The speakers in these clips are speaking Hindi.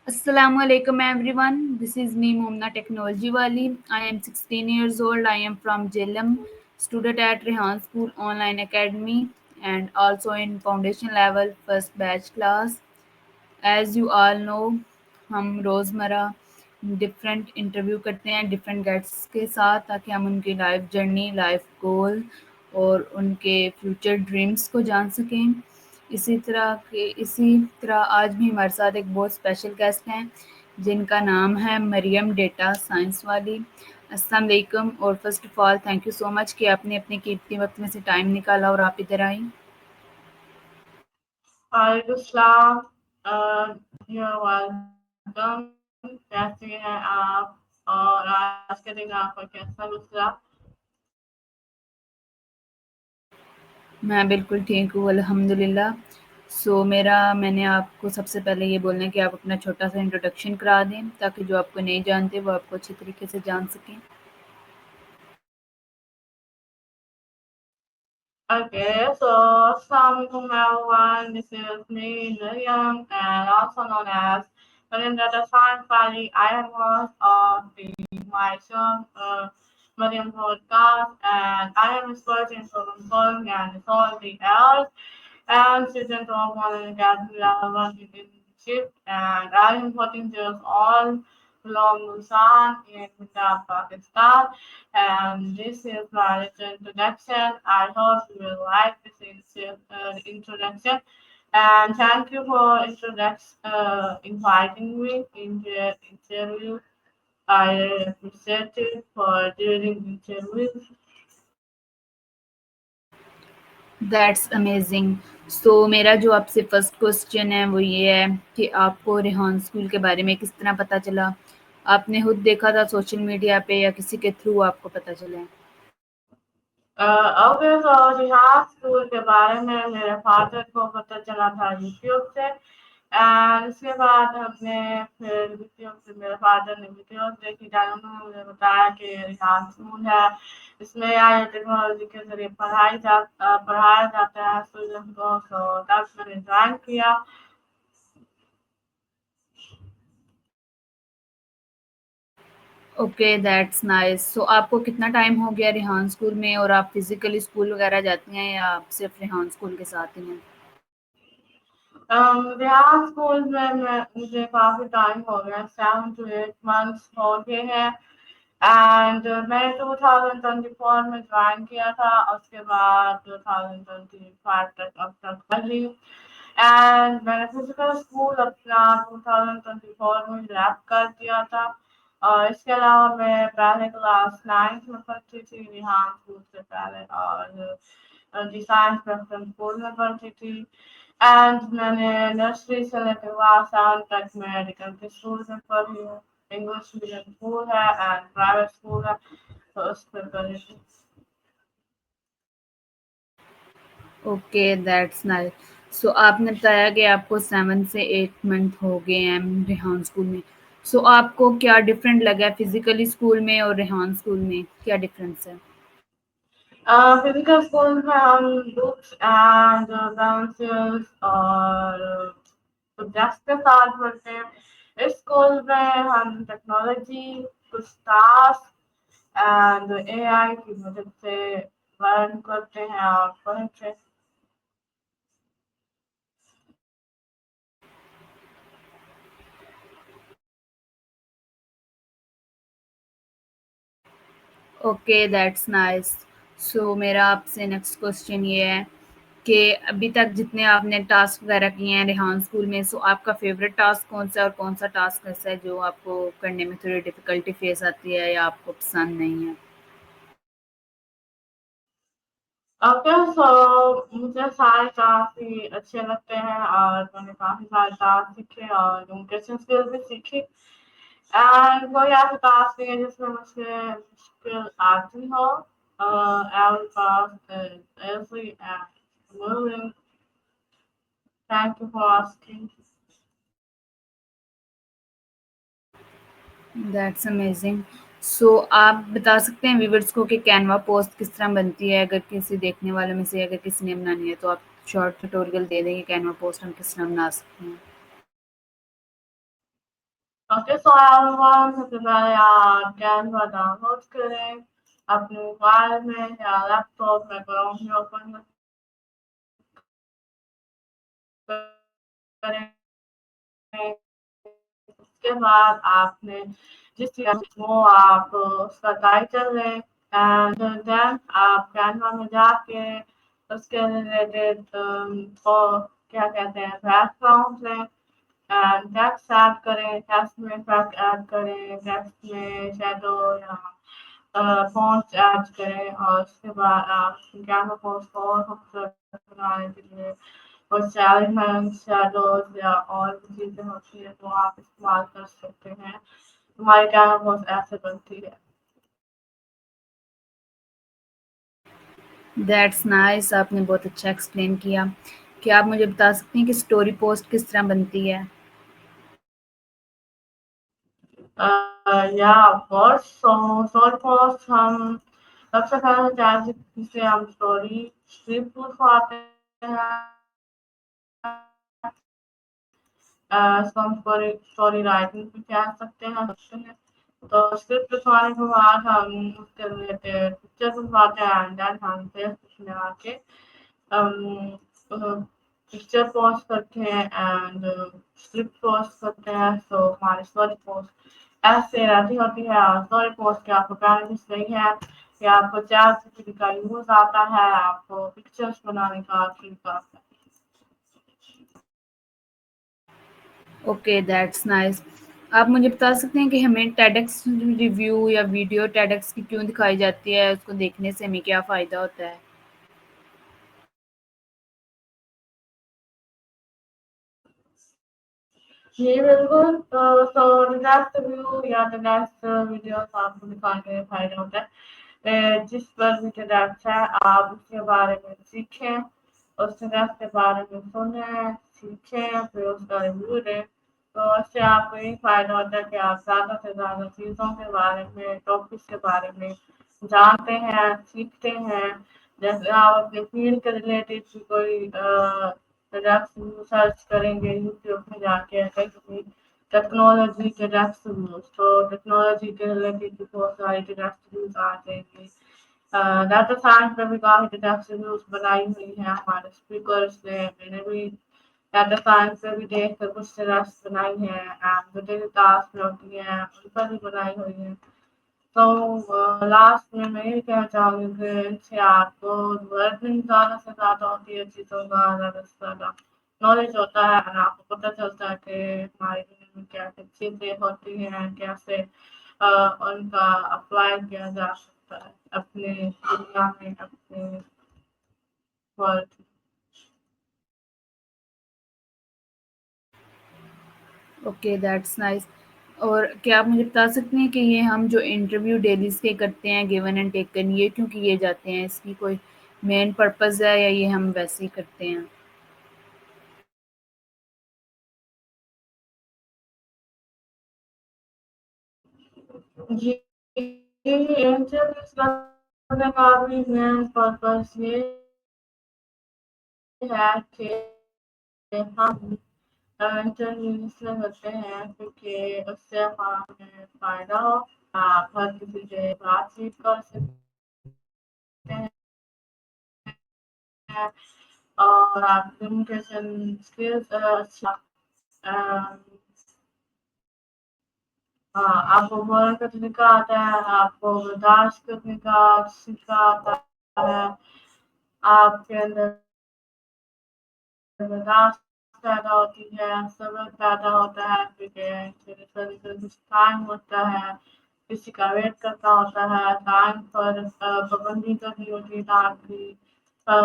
Assalamu alaikum everyone. This is me Momna Technology Wali. I am 16 years old. I am from Jhelum, student at Rehan School Online Academy and also in foundation level first batch class. As you all know, हम रोज़मर्रा डिफरेंट इंटरव्यू करते हैं डिफरेंट गेस्ट्स के साथ ताकि हम उनकी लाइफ जर्नी, लाइफ गोल और उनके फ्यूचर ड्रीम्स को जान सकें। इसी तरह आज भी हमारे साथ एक बहुत स्पेशल गेस्ट हैं जिनका नाम है मरियम डेटा साइंस वाली। अस्सलाम वालेकुम और first of all thank you so much कि आपने अपने कीमती वक्त में से टाइम निकाला और आप इधर आई। वालेकुम सलाम। You welcome. कैसे हैं आप और आज के दिन आपका कैसा गुजरा? मैं बिल्कुल ठीक हूँ अल्हम्दुलिल्लाह। मैंने आपको सबसे पहले ये बोलना है कि आप अपना छोटा-सा इंट्रोडक्शन करा दें ताकि जो आपको नहीं जानते वो आपको अच्छी तरीके से जान सकें। Okay, so Assalamualaikum everyone. This is me, Miriam, and also known as Miriam Data Science Valley. I am host of the my show, Miriam Podcast, and I am expert in problem solving and solving errors and student of one academy level internship, and I am 14 years old from Busan in Punjab, Pakistan. And this is my little introduction. I hope you will like this introduction. And thank you for inviting me into your interview. I appreciate it for doing interview. That's amazing. मेरा जो आपसे फर्स्ट क्वेश्चन है वो ये है कि आपको रेहान स्कूल के बारे में किस तरह पता चला? आपने खुद देखा था सोशल मीडिया पे या किसी के थ्रू आपको पता चला है? ओके, तो रिहान स्कूल के बारे में मेरे फादर को पता चला था यूट्यूब से। एंड उसके बाद अपने फिर यूट्यूब से मेरे फादर ने वीडियोस देखी जहाँ उन्होंने मुझे बताया कि रिहान स्कूल है, इसमें आई टेक्नोलॉजी के जरिए पढ़ाया जाता है स्टूडेंट को। सो तब मैंने ज्वाइन किया। Okay that's nice. आपको कितना टाइम हो गया रेहान स्कूल में और आप फिज़िकली स्कूल वगैरह जाती हैं या आप सिर्फ़ रेहान स्कूल के साथ ही हैं? रिहान स्कूल में मुझे काफी टाइम हो गया, 7 to 8 months हो गए हैं। एंड मैंने 2024 में ज्वाइन किया था, उसके बाद 2025 तक अब तक कर रही हूँ। एंड मैंने फिजिकल स्कूल अपना 2024 में लैप कर दिया था। और इसके अलावा मैं पहले क्लास 9th में पढ़ती थी रिहान स्कूल से पहले, और जी साइंस प्रेफरेंस स्कूल में पढ़ती थी। एंड मैंने नर्सरी से लेकर क्लास 7 तक मैं मेडिकल के स्कूल में पढ़ी हूँ। इंग्लिश मीडियम स्कूल है एंड प्राइवेट स्कूल है, तो उस पर पढ़ी थी। Okay that's nice. आपने बताया कि आपको 7 से 8 मंथ हो गए हैं रेहान स्कूल में। आपको क्या डिफरेंट लगा है फिज़िकली स्कूल में और रेहान स्कूल में क्या डिफरेंस है? फिजिकल स्कूल में हम बुक्स एंड पेंसिल्स और सब्जेक्ट्स के साथ पढ़ते हैं। इस स्कूल में हम टेक्नोलॉजी, कुछ टास्क एंड एआई की मदद से लर्न करते हैं और पढ़ते हैं। Okay that's nice. मेरा आपसे नेक्स्ट क्वेश्चन ये है कि अभी तक जितने आपने टास्क वगैरह किए हैं रेहान स्कूल में, आपका फेवरेट टास्क कौन-सा है और कौन-सा टास्क ऐसा है जो आपको करने में थोड़ी डिफ़िकल्टी फेस आती है या आपको पसंद नहीं है? ओके, सो मुझे सारे टास्क ही अच्छे लगते हैं और मैंने काफ़ी सारे टास्क सीखे और कम्युनिकेशन स्किल्स भी सीखी। एंड कोई ऐसा टास्क नहीं है जिसमें मुझे मुश्किल आती हो। Every task is easy and moving. Thank you for asking. That's amazing. आप बता सकते हैं व्यूअर्स को कि कैनवा पोस्ट किस तरह बनती है? अगर किसी देखने वालों में से अगर किसी ने बनानी है तो आप शॉर्ट ट्यूटोरियल दे दें कि कैनवा पोस्ट हम किस तरह बना सकते हैं? ओके, सो एवरीवन, सबसे पहले आप कैनवा डाउनलोड करें अपने मोबाइल में या लैपटॉप में, क्रोम में ओपन करें। उसके बाद आपने जिस चीज़ वो आप उसका टाइटल लें एंड देन आप कैनवा में जाके उसके रिलेटेड क्या कहते हैं बैकग्राउंड लें एंड टेक्स्ट ऐड करें, टेक्स्ट में इफेक्ट ऐड करें, टेक्स्ट में शैडो या फ़ॉन्ट्स ऐड करें और उसके बाद आप कैनवा पोस्ट को और खूबसूरत बनाने के लिए कुछ एलिमेंट्स, शैडोज़ या और भी चीज़ें होती हैं तो आप इस्तेमाल कर सकते हैं। हमारी कैनवा पोस्ट ऐसे बनती है। दैट्स नाइस, आपने बहुत अच्छा एक्सप्लेन किया। क्या आप मुझे बता सकती हैं कि स्टोरी पोस्ट किस तरह बनती है? या of course, so short post हम सबसे पहले चैट से हम स्क्रिप्ट लिखवाते हैं। इसको हम स्टोरी राइटिंग भी कह सकते हैं। तो स्क्रिप्ट लिखवाने के बाद हम उसके रिलेटेड पिक्चर बनवाते हैं एंड देन हम फेसबुक में आके पिक्चर पोस्ट करते हैं एंड स्क्रिप्ट पोस्ट करते हैं। सो हमारी स्टोरी पोस्ट ऐसे रहती होती है और स्टोरी पोस्ट के आपको बेनिफिट्स नहीं है कि आपको चैट जीपीटी का यूज़ आता है, आपको पिक्चर्स बनाने का तरीका आता है। Okay, that's nice. आप मुझे बता सकते हैं कि हमें टेडक्स रिव्यू या वीडियो टेडक्स की क्यों दिखाई जाती है? उसको देखने से हमें क्या फ़ायदा होता है? जी, बिल्कुल। सो नेक्स्ट व्यू या द नेक्स्ट वीडियोस आपको दिखाने में फ़ायदा होता है। जिस पर भी डायरेक्ट है, आप उसके बारे में सीखें, उस डायरेक्ट के बारे में सुनें, सीखें, फिर उसका रिव्यू दें। तो उससे आपको यही फ़ायदा होता है कि आप ज़्यादा से ज़्यादा चीज़ों के बारे में, टॉपिक्स के बारे में जानते हैं, सीखते हैं। जैसे आप अपने फ़ील्ड के रिलेटेड भी कोई प्रोडक्ट्स सर्च करेंगे यूट्यूब में जाके कहीं टेक्नोलॉजी के रेफ्यूज, तो टेक्नोलॉजी के रिलेटेड भी बहुत सारी रेफ्यूज आ जाएंगे। डाटा साइंस में भी काफ़ी रेफ्यूज बनाई हुई है हमारे स्पीकर्स ने, मैंने भी डाटा साइंस में भी देख कर कुछ रेफ्स बनाई है एंड जो डेली टास्क में होती हैं उन पर भी बनाई हुई है। तो लास्ट में मैं ये कहना चाहूँगी कि इससे आपको लर्निंग ज़्यादा से ज़्यादा होती है चीज़ों का, ज़्यादा से ज़्यादा नॉलेज होता है और आपको पता चलता है कि हमारी दुनिया में क्या-क्या चीज़ें होती हैं, कैसे उनका अप्लाई किया जा सकता है अपने दुनिया में, अपने वर्ल्ड में। Okay, that's nice. और क्या आप मुझे बता सकते हैं कि ये हम जो इंटरव्यू डेलीज़ के करते हैं गिवन एंड टेकन, ये क्यों किए जाते हैं? इसकी कोई मेन पर्पज़ है या ये हम वैसे ही करते हैं? जी, इंटरव्यूज़ करने का भी मेन पर्पज़ ये है कि हम इंटरव्यू इसलिए होते हैं क्योंकि उससे हमें फ़ायदा हो। आप हर किसी से बातचीत कर सकते हैं और आप कम्युनिकेशन स्किल्स अच्छा अ, हाँ, आपको बोलने का तरीका आता है, आपको बर्दाश्त करने का तरीका आता है, आपके अंदर बर्दाश्त पैदा होती है, सब्र पैदा होता है क्योंकि कभी-कभी टाइम होता है, किसी का वेट करना होता है, टाइम पर पाबंदी करनी होती है टाइम की। तो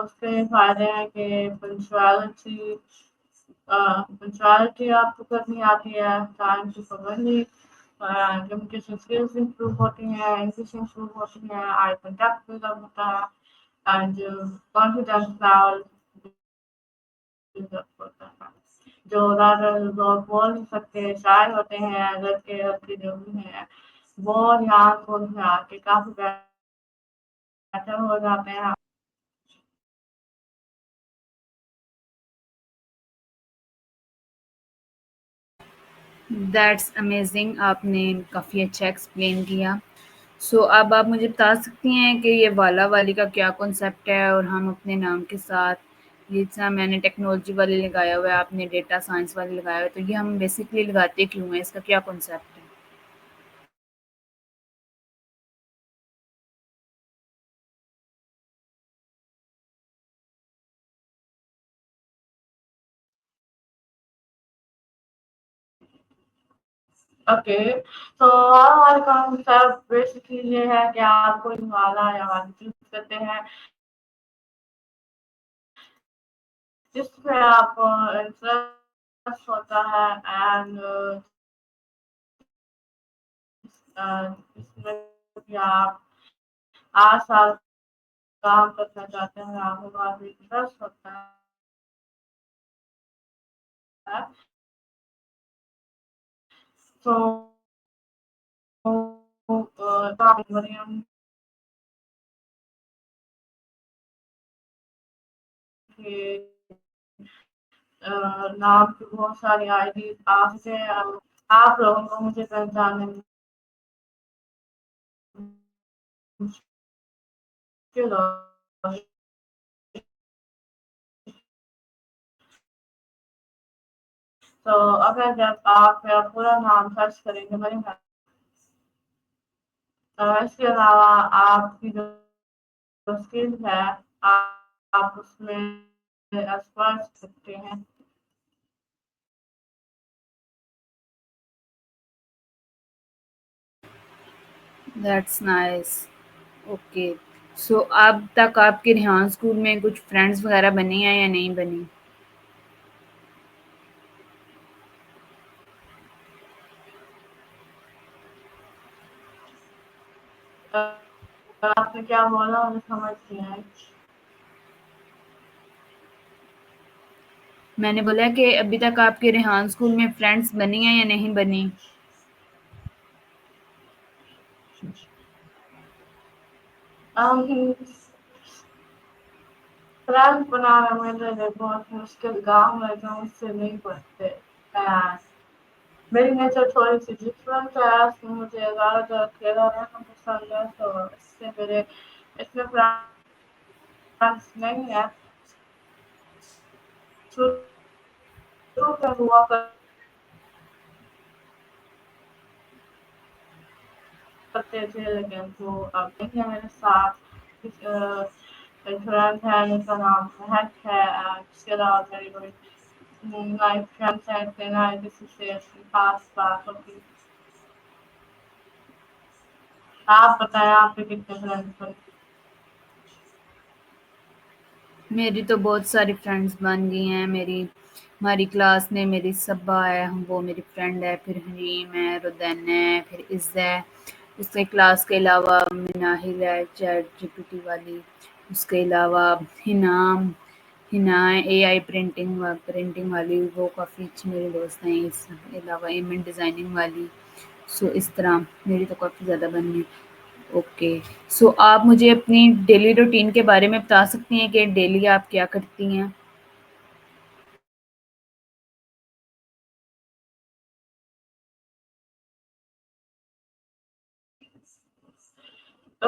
उसके फ़ायदे हैं कि पंक्चुअलिटी आपको करनी आती है, टाइम की पाबंदी, कम्युनिकेशन स्किल्स इम्प्रूव होती हैं, इंग्लिश इम्प्रूव होती है, आई कॉन्टैक्ट बिल्डअप होता है एंड कॉन्फिडेंस लेवल बिल्डअप होता है। जो ज़्यादा लोग बोल नहीं सकते, शाय होते हैं, लड़के-लड़की जो भी हैं, वो यहाँ स्कूल में आके काफ़ी बेहतर हो जाते हैं। दैट्स अमेजिंग, आपने काफ़ी अच्छा एक्सप्लेन किया। सो अब आप मुझे बता सकती हैं कि ये वाला वाली का क्या कॉन्सेप्ट है और हम अपने नाम के साथ ये जैसा मैंने टेक्नोलॉजी वाले लगाया हुआ है, आपने डेटा साइंस वाले लगाया हुआ है, तो ये हम बेसिकली लगाते क्यों हैं? इसका क्या कॉन्सेप्ट है? ओके, तो हमारे कॉन्सेप्ट बेसिकली ये है कि आप कोई वाला या वाली चूज़ करते हैं, जिसमें आपको इंटरेस्ट होता है एंड इसमें भी आप 8 साल काम करना चाहते हैं, आपको काफ़ी इंटरेस्ट होता है। तो मरियम के नाम की बहुत सारी आईडी आपसे आप लोगों को मुझे पहचानने में मुश्किल हो। तो अगर जब आप मेरा पूरा नाम सर्च करेंगे मरियम, इसके अलावा आपकी जो स्किल है, आप उसमें एक्सपर्ट सकते हैं। That's nice. ओके। सो अब तक आपके रेहान स्कूल में कुछ फ्रेंड्स वगैरह बने हैं या नहीं बने? आपने क्या बोला मुझे समझ नहीं आया। मैंने बोला कि अभी तक आपके रेहान स्कूल में फ्रेंड्स बनी हैं या नहीं बनी? um, फ्रेंड्स बनाना मेरे लिए बहुत मुश्किल काम है, जो मुझसे नहीं बनते। मेरी नेचर थोड़ी-सी डिफरेंट है, इसमें मुझे ज़्यादातर अकेला रहना पसंद है, तो इससे मेरे इतने फ्रेंड्स नहीं है। शुरू में हुआ करते थे, लेकिन वो अब नहीं है मेरे साथ। एक फ्रेंड है जिसका नाम महक है, इसके अलावा मेरी कोई नई फ्रेंड्स हैं, इतने नए किसी से ऐसी खास बात होती। आप बताएँ आपके कितने फ्रेंड्स बने? मेरी तो बहुत सारी फ्रेंड्स बन गई हैं। मेरी हमारी क्लास में मेरी सबा है, वो मेरी फ्रेंड है, फिर हरीम है, रुदैन है, फिर इज़्ज़ा है। उसके क्लास के अलावा मिनाहिल है, चैट जीपीटी वाली। उसके अलावा हिनाम हिना है, एआई प्रिंटिंग वाली, वो काफ़ी अच्छी मेरी दोस्त हैं। इसके अलावा इमेज डिज़ाइनिंग वाली। सो इस तरह मेरी तो काफ़ी ज़्यादा बन गई। ओके। सो आप मुझे अपनी डेली रूटीन के बारे में बता सकती हैं कि डेली आप क्या करती हैं? अ,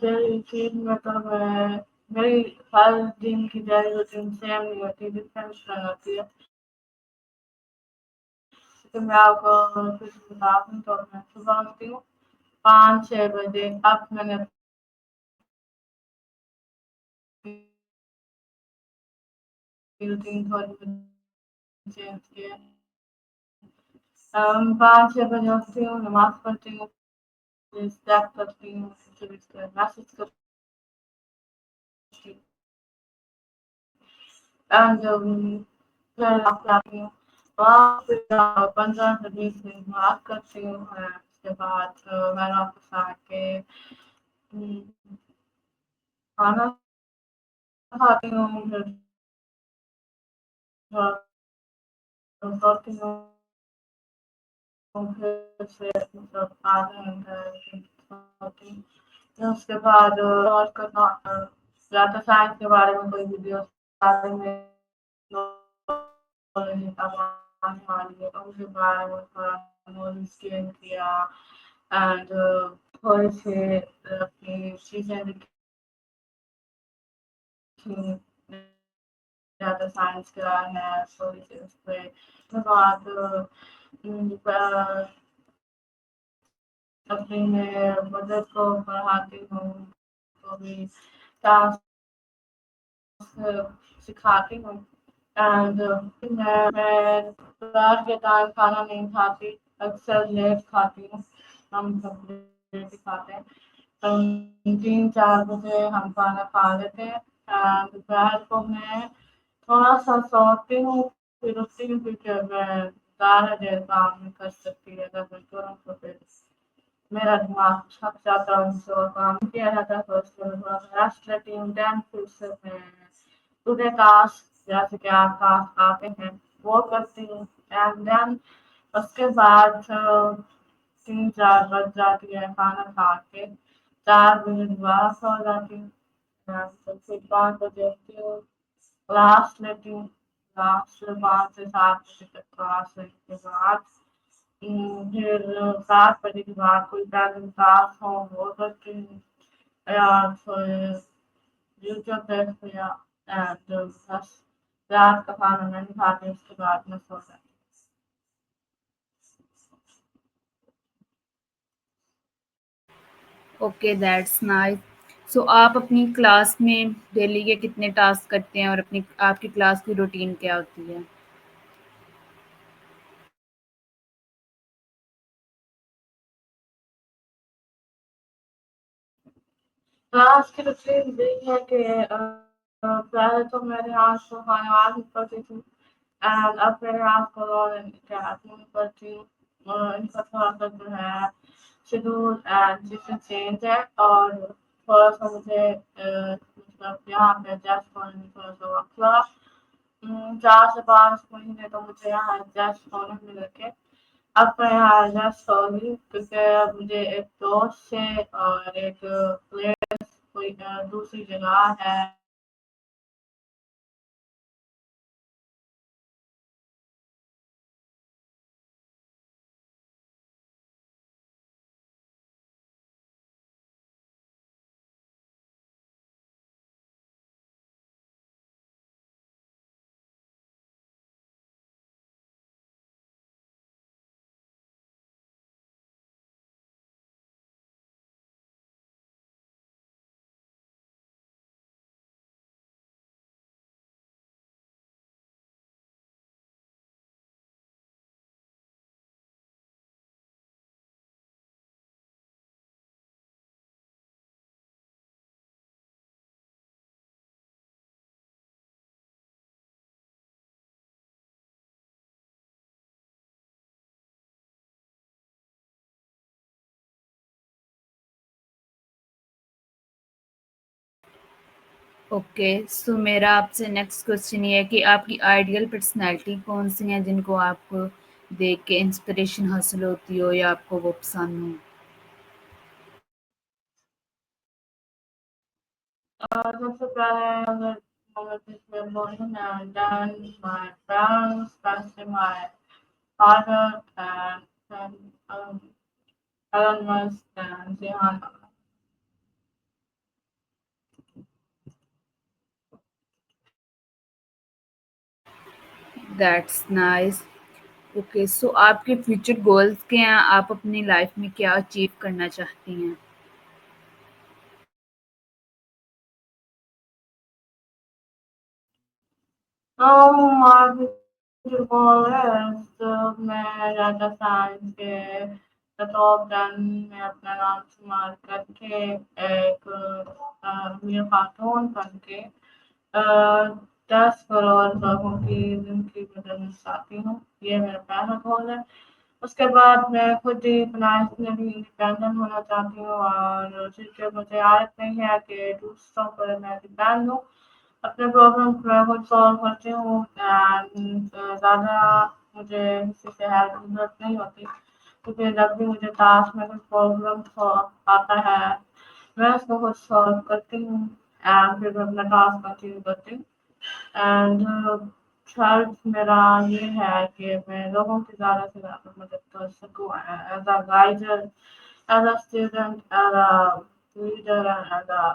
डेली रूटीन में तो मेरी हर दिन की डेली रूटीन सेम नहीं होती, डिफरेंट होती है। तो मैं आपको कुछ बता दूँ, तो मैं सुबह उठती हूँ 5-6 बजे। अब मैंने अपनी रूटीन थोड़ी चेंज की है। 5-6 बजे उठती हूँ, नमाज़ पढ़ती हूँ, फिर स्टेप करती हूँ, फिर उसके बाद मैसेज करती हूँ एंड फिर आपको आती हूँ। वहाँ पे 15 से 20 मिनट बात करती हूँ, उसके बाद मैं वापस आके खाना खाती हूँ, फिर सोती हूँ, फिर से मतलब आधा घंटा सोती हूँ। फिर उसके बाद और करना या तो साइंस के बारे में कोई वीडियो बारे में आने वाली है, तो उसके बारे में थोड़ा नॉलेज गेन किया एंड थोड़े से अपनी चीज़ें लिखी, ज़्यादा साइंस का है थोड़ी सी उस पे। उसके बाद अपनी मैं मदर को पढ़ाती हूँ, तो भी टास्क सिखाती हूँ एंड मैं रात के टाइम खाना नहीं खाती, अक्सर लेट खाती हूँ, हम सब लेट ही खाते हैं। 3-4 बजे हम खाना खा लेते हैं एंड दोपहर को मैं थोड़ा-सा सोती हूँ, फिर उठती हूँ क्योंकि मैं ज़्यादा देर काम नहीं कर सकती, अगर मैं तुरंत तो फिर मेरा दिमाग थक जाता है उनसे और काम किया जाता है, तो उसके बाद थोड़ा-सा रेस्ट लेती हूँ, देन फिर से मैं पूरे टास्क जैसे कि आप टास्क आते हैं वो करती हूँ एंड देन उसके बाद 3-4 बज जाती है खाना खा के, 4 बजे दोबारा सो जाती हूँ तो फिर 5 बजे उठती हूँ, क्लास लेती हूँ, क्लास 5 से 7 बजे तक क्लास लेने के बाद फिर 7 बजे के बाद कोई बैलेंस क्लास हो वो करती हूँ या फिर यूट्यूब देख लिया एंड बस रात का खाना नहीं खाती, उसके बाद मैं सो जाती ओके, दैट्स नाइस। सो आप अपनी क्लास में डेली के कितने टास्क करते हैं और अपनी आपकी क्लास की रूटीन क्या होती है? हूँ। क्लास की रूटीन यही है कि पहले तो मेरे यहाँ को खाने पड़ती थी एंड अब मेरे यहाँ को अकेडमी पड़ती हूँ, इनका थोड़ा सा जो है शेड्यूल एंड चीज़ें चेंज है और थोड़ा सा मुझे मतलब यहाँ पे एडजस्ट होने में थोड़ा सा वक्त लगा। 4 से 5 महीने तो मुझे यहाँ एडजस्ट होने में लगे। अब मैं यहाँ एडजस्ट हो गई क्योंकि अब मुझे एक दोस्त से और एक प्लेस कोई दूसरी जगह है। ओके, सो मेरा आपसे नेक्स्ट क्वेश्चन ये है कि आपकी आइडियल पर्सनैलिटी कौन-सी हैं जिनको आपको देख के इंस्पिरेशन हासिल होती हो या आपको वो पसंद हों? सबसे पहले अगर अगर इसमें बोलूँ ना then my parents, especially my father and Elon Musk and Zihan. That's nice. Okay, so आपके फ्यूचर गोल्स क्या हैं? आप अपनी लाइफ में क्या अचीव करना चाहती हैं? My future goal is मैं ज़्यादा साइंस के टॉप 10 में अपना नाम शुमार करके एक अमीर खातून बन के 10 करोड़ लोगों की ज़िंदगी बदलना चाहती हूँ, ये मेरा पहला गोल है। उसके बाद मैं खुद ही फाइनेंशियली इंडिपेंडेंट होना चाहती हूँ और क्योंकि मुझे आदत नहीं है कि दूसरों पर मैं डिपेंड हूँ, अपने प्रॉब्लम्स मैं खुद सॉल्व करती हूँ एंड ज़्यादा मुझे किसी से हेल्प की ज़रूरत नहीं होती क्योंकि जब भी मुझे टास्क में कुछ प्रॉब्लम आता है, मैं उसको खुद सॉल्व करती हूँ एंड फिर मैं अपना टास्क कंटिन्यू करती हूँ एंड हेल्प मेरा ये है कि मैं लोगों की ज़्यादा से ज़्यादा मदद कर सकूँ as a guider, as a student, as a leader and as a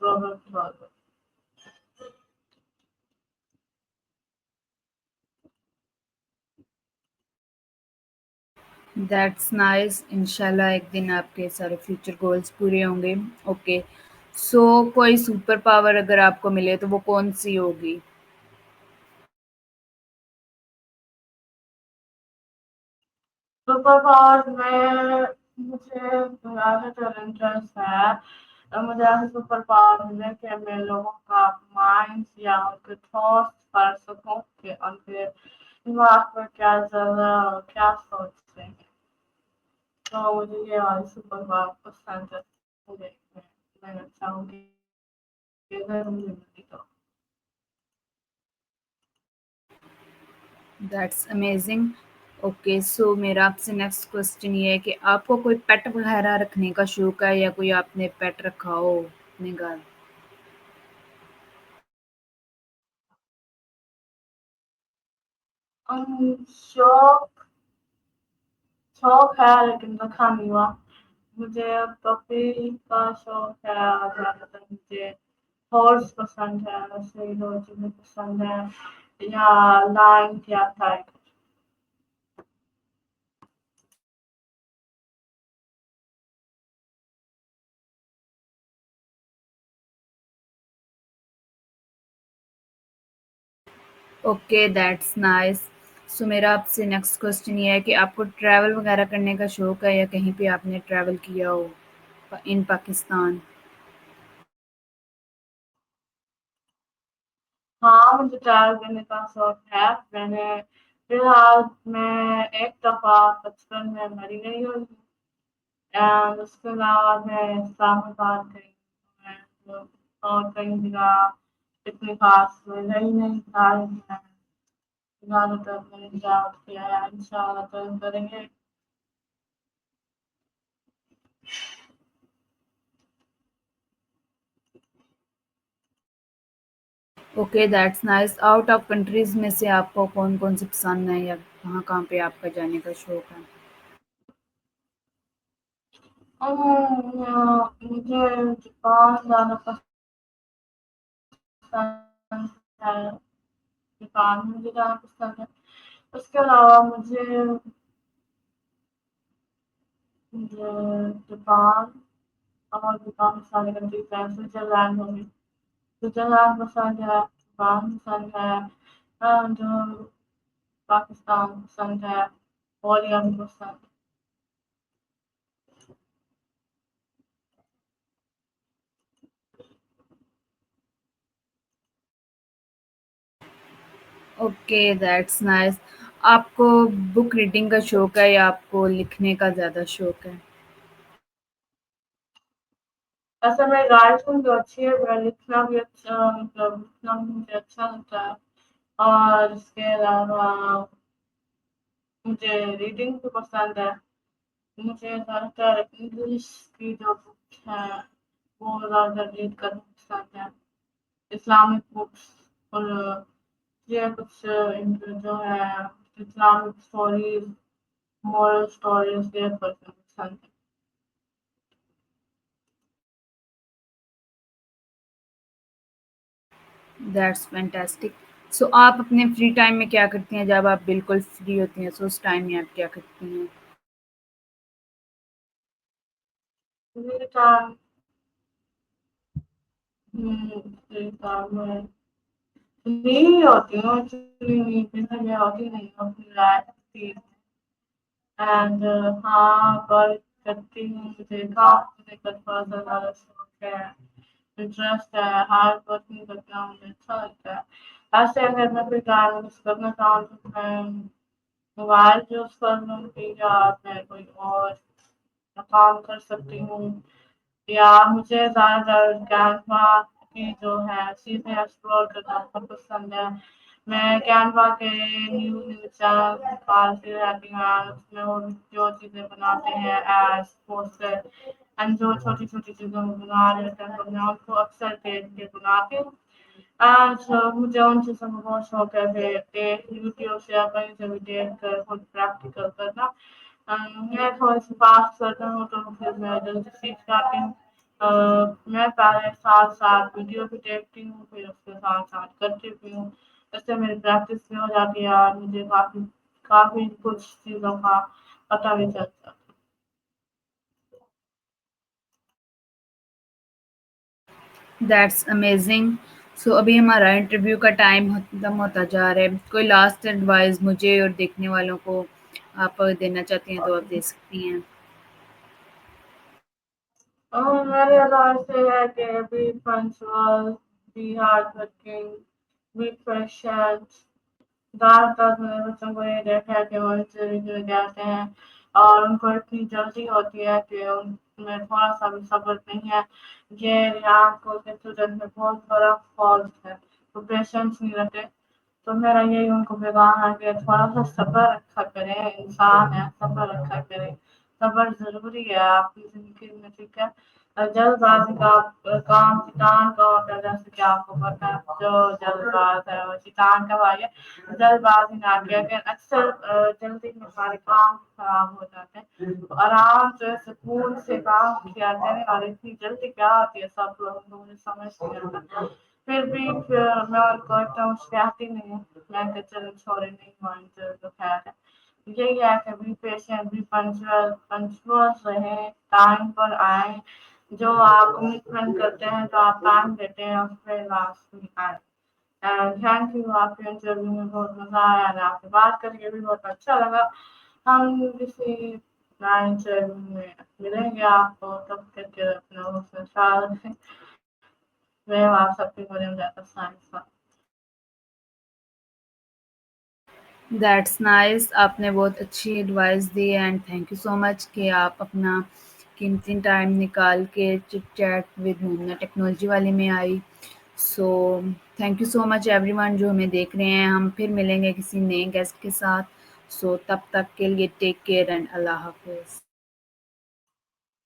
problem solver. That's nice. इंशाल्लाह एक दिन आपके सारे फ्यूचर गोल्स पूरे होंगे। ओके, सो कोई सुपर पावर अगर आपको मिले तो वो कौन-सी होगी? सुपर पावर्स में मुझे ज़्यादातर इंटरेस्ट है मुझे ऐसे सुपर पावर मिले कि मैं लोगों का माइंड्स या उनके थॉट्स पढ़ सकूँ कि उनके दिमाग में क्या चल रहा है और क्या सोच रहे हैं। तो मुझे ये वाली सुपर पावर पसंद है। मुझे मैं चाहूँगी कि अगर मुझे मिली तो। That's amazing. ओके, सो मेरा आपसे नेक्स्ट क्वेश्चन ये है कि आपको कोई पेट वगैरह रखने का शौक है या कोई आपने पेट रखा हो अपने घर? शौक शौक है लेकिन रखा नहीं हुआ। मुझे पपी का शौक है और ज़्यादातर मुझे हॉर्स पसंद है, ऐसे ही 2 चीज़ें पसंद हैं या लायन या tiger. Okay, that's nice. So मेरा आपसे नेक्स्ट क्वेश्चन ये है कि आपको ट्रैवल वगैरह करने का शौक है या कहीं पे आपने ट्रैवल किया हो इन पाकिस्तान? हाँ, मुझे ट्रैवल करने का शौक है। मैंने फिलहाल मैं एक दफ़ा बचपन में मरी गई हूँ एंड उसके अलावा मैं इस्लामाबाद गई हूँ मैं और कई जगह इतनी ख़ास गई नहीं, सारी मैं ज़्यादातर मैंने ट्रैवल किया है, इंशाअल्लाह ट्रैवल करेंगे। Okay, that's nice. Out of countries में से आपको कौन-कौन से पसंद हैं या कहाँ-कहाँ पे आपका जाने का शौक है? मुझे जापान ज़्यादा पसंद है, जापान मुझे ज़्यादा पसंद है। उसके अलावा मुझे जापान और जापान में सारी कंट्रीज़ हैं, स्विट्ज़रलैंड हो गई, स्विट्ज़रलैंड पसंद है, जापान पसंद है जो पाकिस्तान पसंद है, कोरिया भी पसंद है। Okay, that's nice. आपको बुक रीडिंग का शौक है या आपको लिखने का ज़्यादा शौक है? ऐसे में राइटिंग जो अच्छी है, मैं लिखना भी अच्छा मतलब लिखना भी मुझे अच्छा लगता है और इसके अलावा मुझे रीडिंग भी पसंद है। मुझे ज़्यादातर इंग्लिश की जो बुक्स हैं, वो ज़्यादातर रीड करना पसंद है। इस्लामिक बुक्स और ये कुछ जो है इस्लामिक स्टोरीज़, मोरल स्टोरीज़ ये पढ़ना पसंद है। That's fantastic. सो आप अपने फ्री टाइम में क्या करती हैं जब आप बिल्कुल फ्री होती हैं? सो उस टाइम में आप क्या करती हैं? फ्री टाइम फ्री टाइम में फ्री होती हूँ एक्चुअली मीटिंग में होती नहीं हूँ फ्री एंड हाँ वर्क करती हूँ मुझे काम करने का थोड़ा सा ज़्यादा शौक है इंटरेस्ट है हार्ड वर्किंग करना मुझे अच्छा लगता है ऐसे अगर मैं कोई काम यूज़ करना चाहूँ तो मैं मोबाइल यूज़ कर लूँगी या मैं कोई और काम कर सकती हूँ या मुझे ज़्यादातर कैनवा की जो है चीज़ें एक्सप्लोर करना बहुत पसंद है। मैं कैनवा के न्यू न्यू चैनल निकालती रहती हूँ और उसमें वो जो चीज़ें बनाते हैं एड्स, पोस्टर एंड जो छोटी-छोटी चीज़ें वो बना रहे होते हैं तो मैं उनको अक्सर देख के बनाती हूँ आज मुझे उन चीज़ों का बहुत शौक है देख यूट्यूब से या कहीं से भी देख कर खुद प्रैक्टिकल करना। मैं थोड़ी-सी फास्ट करता हूँ तो फिर मैं जल्दी सीख जाती हूँ। मैं पहले साथ-साथ वीडियो भी देखती हूँ, फिर उसके साथ-साथ करती भी हूँ। इससे मेरी प्रैक्टिस भी हो जाती है और मुझे काफ़ी काफ़ी कुछ चीज़ों का पता भी चल जाता है। That's amazing. सो अभी हमारा इंटरव्यू का टाइम खत्म होता जा रहा है। कोई लास्ट एडवाइस मुझे और देखने वालों को आप अगर देना चाहती हैं तो आप दे सकती हैं। मेरे हिसाब से है कि be punctual, be hard working, be patient. ज़्यादातर मैंने बच्चों को ये देखा है कि वो इंटरव्यू जाते हैं और उनको इतनी जल्दी होती है कि उनमें थोड़ा-सा भी सब्र नहीं है। ये यहाँ को के स्टूडेंट में बहुत बड़ा फ़ॉल्ट है, वो पेशेंस नहीं रखते। तो मेरा यही उनको पैगाम है कि थोड़ा-सा सब्र रखा करें, इंसान है, सब्र रखा करें। सब्र ज़रूरी है आपकी ज़िंदगी में, ठीक है? जल्दबाज़ी का काम शैतान का होता है, जैसे कि आपको पता है, जो जल्दबाज़ है वो शैतान का भाई है। जल्दबाज़ी ना किया करें, अक्सर जल्दी में सारे काम खराब हो जाते हैं। तो आराम से, सुकून से काम किया करें और इतनी जल्दी क्या होती है सब लोगों को मुझे समझ नहीं आता। फिर मैं उनको एकदम शिकायत ही नहीं हूँ। मैं कहा चलो छोड़े नहीं मानते तो खैर है। यही है कि be patient, B punctual, punctual रहें, टाइम पर आएँ। जो आप कमिटमेंट करते हैं, जो आप टाइम देते हैं, उस पे लास्ट में आएँ। थैंक यू, आपके इंटरव्यू में बहुत मज़ा आया और आपसे बात करके भी बहुत अच्छा लगा। हम किसी नए इंटरव्यू में मिलेंगे आपको, तब तक के लिए अपना बहुत ख्याल रखें। मैं आप सबके बारे में ज़्यादा साइंस दैट्स नाइस। आपने बहुत अच्छी एडवाइस दी and thank you so much कि आप अपना कीमती टाइम निकाल के chit chat with Momna technology वाले में आई। So thank you so much everyone जो हमें देख रहे हैं। हम फिर मिलेंगे किसी नए गेस्ट के साथ। सो तब तक के लिए टेक केयर एंड अल्लाह हाफ़िज़।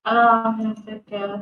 अल्लाह हाफ़िज़, टेक केयर।